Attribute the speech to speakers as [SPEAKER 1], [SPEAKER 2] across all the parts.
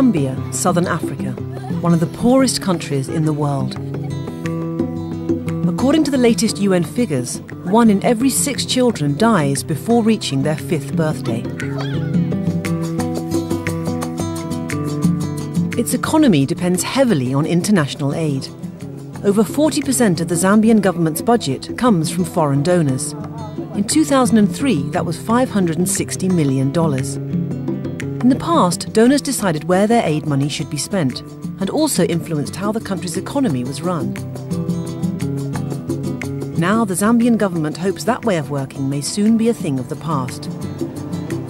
[SPEAKER 1] Zambia, Southern Africa, one of the poorest countries in the world. According to the latest UN figures, 1 in every 6 children dies before reaching their 5th birthday. Its economy depends heavily on international aid. Over 40% of the Zambian government's budget comes from foreign donors. In 2003, that was $560 million. In the past, donors decided where their aid money should be spent, and also influenced how the country's economy was run. Now the Zambian government hopes that way of working may soon be a thing of the past.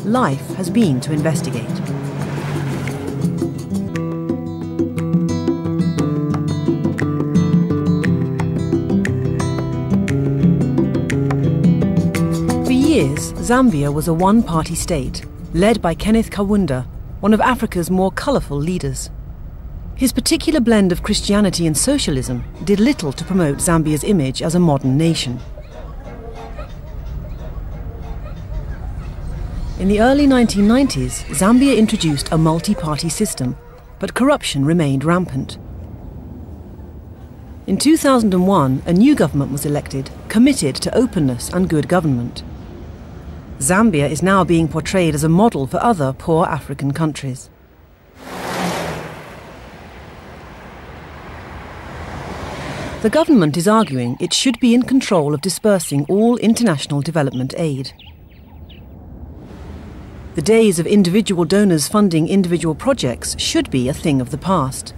[SPEAKER 1] Life has been to investigate. For years, Zambia was a one-party state, led by Kenneth Kaunda, one of Africa's more colourful leaders. His particular blend of Christianity and socialism did little to promote Zambia's image as a modern nation. In the early 1990s, Zambia introduced a multi-party system, but corruption remained rampant. In 2001, a new government was elected, committed to openness and good government. Zambia is now being portrayed as a model for other poor African countries. The government is arguing it should be in control of dispersing all international development aid. The days of individual donors funding individual projects should be a thing of the past.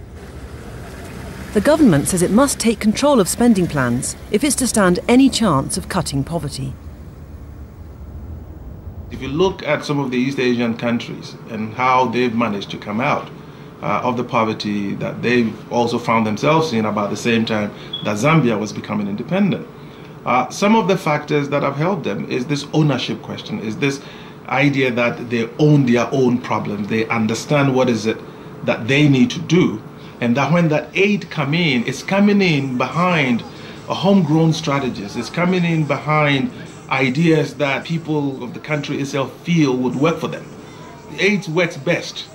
[SPEAKER 1] The government says it must take control of spending plans if it's to stand any chance of cutting poverty.
[SPEAKER 2] If you look at some of the East Asian countries and how they've managed to come out of the poverty that they've also found themselves in about the same time that Zambia was becoming independent. Some of the factors that have helped them is this ownership question, is this idea that they own their own problems, they understand what is it that they need to do, and that when that aid come in, it's coming in behind a homegrown strategies, it's coming in behind ideas that people of the country itself feel would work for them. Aid works best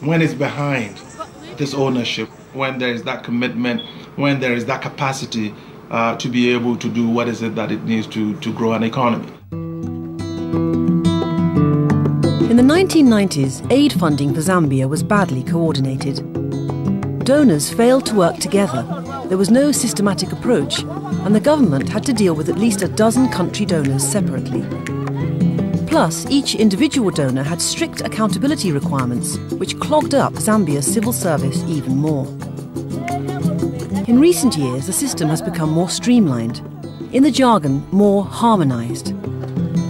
[SPEAKER 2] when it's behind this ownership, when there is that commitment, when there is that capacity to be able to do what is it that it needs to grow an economy.
[SPEAKER 1] In the 1990s, aid funding for Zambia was badly coordinated. Donors failed to work together, there was no systematic approach, and the government had to deal with at least a dozen country donors separately. Plus, each individual donor had strict accountability requirements, which clogged up Zambia's civil service even more. In recent years, the system has become more streamlined. In the jargon, more harmonised.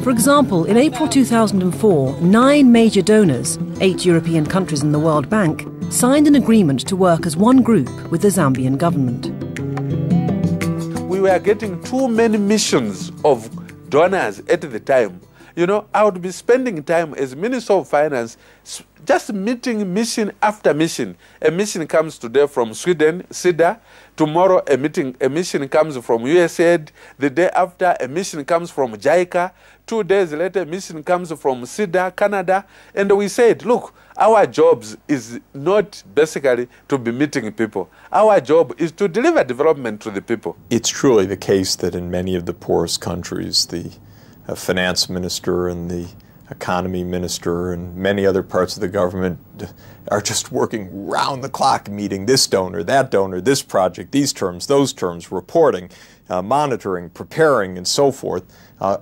[SPEAKER 1] For example, in April 2004, 9 major donors, 8 European countries and the World Bank, signed an agreement to work as one group with the Zambian government.
[SPEAKER 3] We were getting too many missions of donors at the time. You know, I would be spending time as Minister of Finance just meeting mission after mission. A mission comes today from Sweden, SIDA. Tomorrow a mission comes from USAID. The day after a mission comes from JICA. 2 days later a mission comes from SIDA, Canada. And we said, look, our jobs is not basically to be meeting people. Our job is to deliver development to the people.
[SPEAKER 4] It's truly the case that in many of the poorest countries, the finance minister and the economy minister and many other parts of the government are just working round the clock, meeting this donor, this project, these terms, those terms, reporting, monitoring, preparing, and so forth,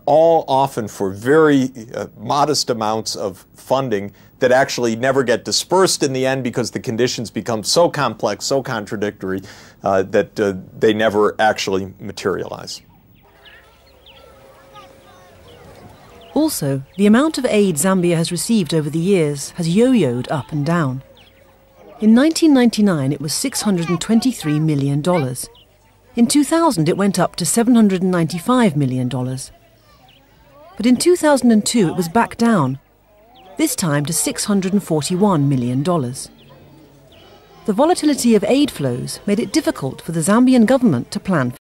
[SPEAKER 4] all often for very modest amounts of funding that actually never get dispersed in the end because the conditions become so complex, so contradictory, that they never actually materialize.
[SPEAKER 1] Also, the amount of aid Zambia has received over the years has yo-yoed up and down. In 1999, it was $623 million. In 2000, it went up to $795 million. But in 2002, it was back down, this time to $641 million. The volatility of aid flows made it difficult for the Zambian government to plan